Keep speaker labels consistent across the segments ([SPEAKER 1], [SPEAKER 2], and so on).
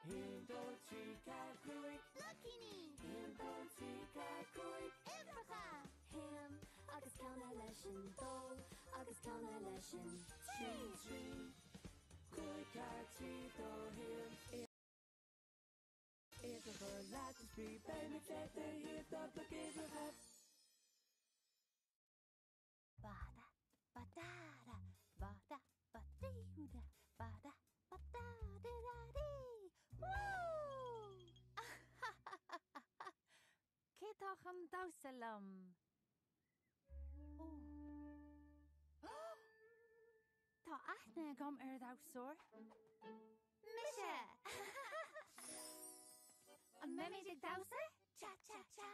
[SPEAKER 1] Hindó trí car cúig
[SPEAKER 2] Lucky ní
[SPEAKER 1] Hindó trí car cúig
[SPEAKER 2] Ifracha
[SPEAKER 3] Ham agus ceanna leis an dó agus ceanna leis an
[SPEAKER 1] trí cúig car trí dó him Ifracha leat is bí beimime cléta híomh do gíomh
[SPEAKER 2] Bada badada bada badiuda bada badada-da-dee. Woo! Céadach an dásalam. Tá aithne gom dásúr. Mise! An mimidig dása? Cha-cha-cha.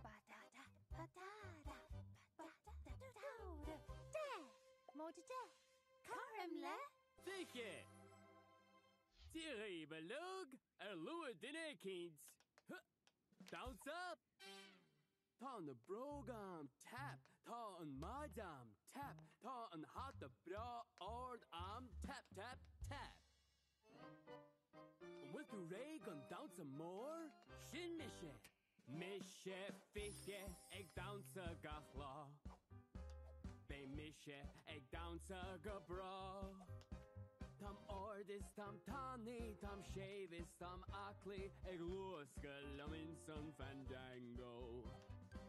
[SPEAKER 2] Badada badada badada-da-da-da. De! Móda de! Carm le?
[SPEAKER 4] Fiche! Tíre belug lua duine kins. Bounce up! Tá na brógam tap, tá an madam tap, tá an hat de bra ord am tap tap tap. Wil tú réig an dansa mór? Sin mise. Mise fiche ag dansa gach lá. Bé mise ag dansa go bra. Tam ordis, tam tani, tam shavis, tam akli, ag luaska lumin sun fandango.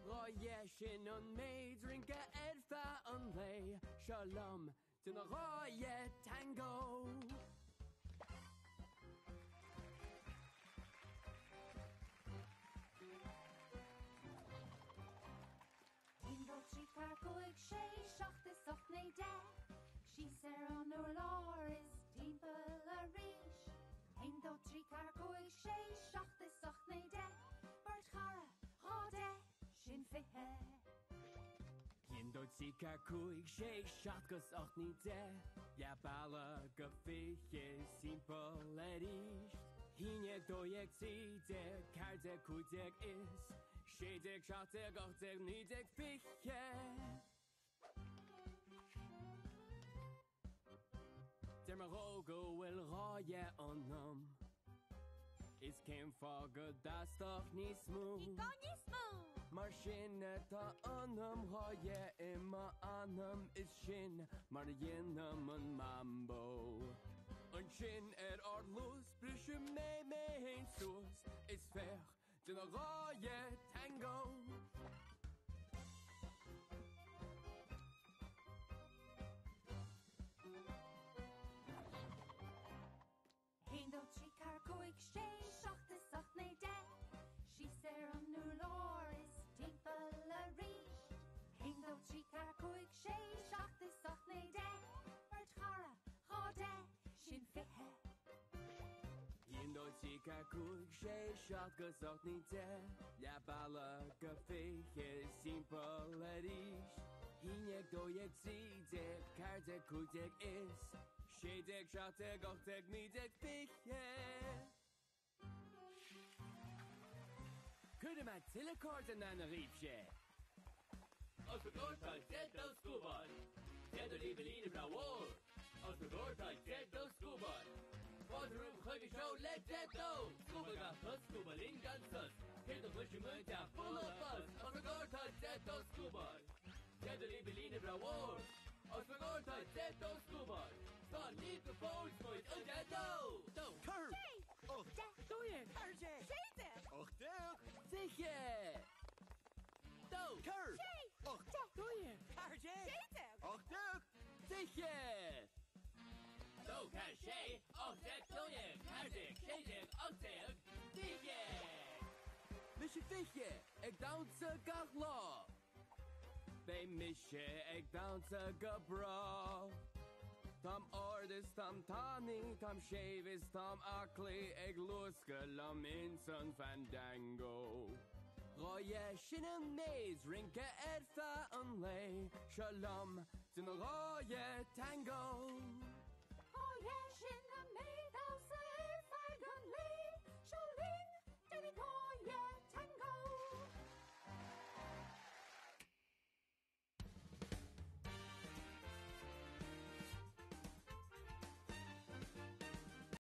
[SPEAKER 4] Roye shin on maids, rinka edfa on lay, shalom, to the roye tango.
[SPEAKER 2] Hindó trí car cúig sé seachtas och na de. She ser an o'r lor is timple a rish. Hindó trí car cúig sé seachtas och na de. Bart chara, rode, sin fihe.
[SPEAKER 4] Hindó trí car cúig sé seachtas och na de. Ja balla go fiche simple edist. Hine dóieg tíde, carde cúdeg is. Sédeg, seachteg, ochteg, nídeg fiche. Der mar rogo wil ráje annam. Is céim fága dástoch ní smú.
[SPEAKER 2] Ní gá ní smú.
[SPEAKER 4] Mar sinne tá annam ráje ima annam is sin mar dhéanam an mambo. An sin ar lús brisise mé héin sús is fech den a ráje tango.
[SPEAKER 2] Hindó trí car cúig sé seachtas och na de. She ser an o'r lor is timple a rish. Hindó trí car cúig sé seachtas och na de. Bart chara, rode, sin fihe.
[SPEAKER 4] Hindó trí car cúig sé seachtas och na de. Ja balla go fiche simple edís. Híneag dóieg tídeg, cardeg cúdeg is. Sédeg, seachteg, ochteg, nídeg fiche. Cuidim a tilecard an a ríb sé. Os we gorta dead do scuba. Dead or even in a war. Os we gorta dead do scuba. Water chuggy show let dead do. Scuba got plus scuba in guns. Hit the bush moon down full of buzz. Os we gorta dead do scuba. Dead or even in a war. Os we gorta dead do scuba. Start leave the bones boys dead do. Do.
[SPEAKER 5] Curb!
[SPEAKER 2] Och,
[SPEAKER 4] Doe
[SPEAKER 5] Carje!
[SPEAKER 2] Shade!
[SPEAKER 5] Och, deg!
[SPEAKER 4] Sicher. Do.
[SPEAKER 5] Curb!
[SPEAKER 2] Shay!
[SPEAKER 5] Och,
[SPEAKER 4] Doe
[SPEAKER 5] Carje!
[SPEAKER 2] Shade!
[SPEAKER 5] Och, deg!
[SPEAKER 4] Sicher. Do caché. Ochteg doe. Cardig. Shadeg. Ochteg. Sicher. Misje fiche. Ik dansa gach lá. Bei misje ik dansa gabra. Tam ordis, tam tani, tam shavis, tam akli, eg luska lam in sun fandango. Roye shinem maze, rinka edfa unlay, shalom, tin roye tango.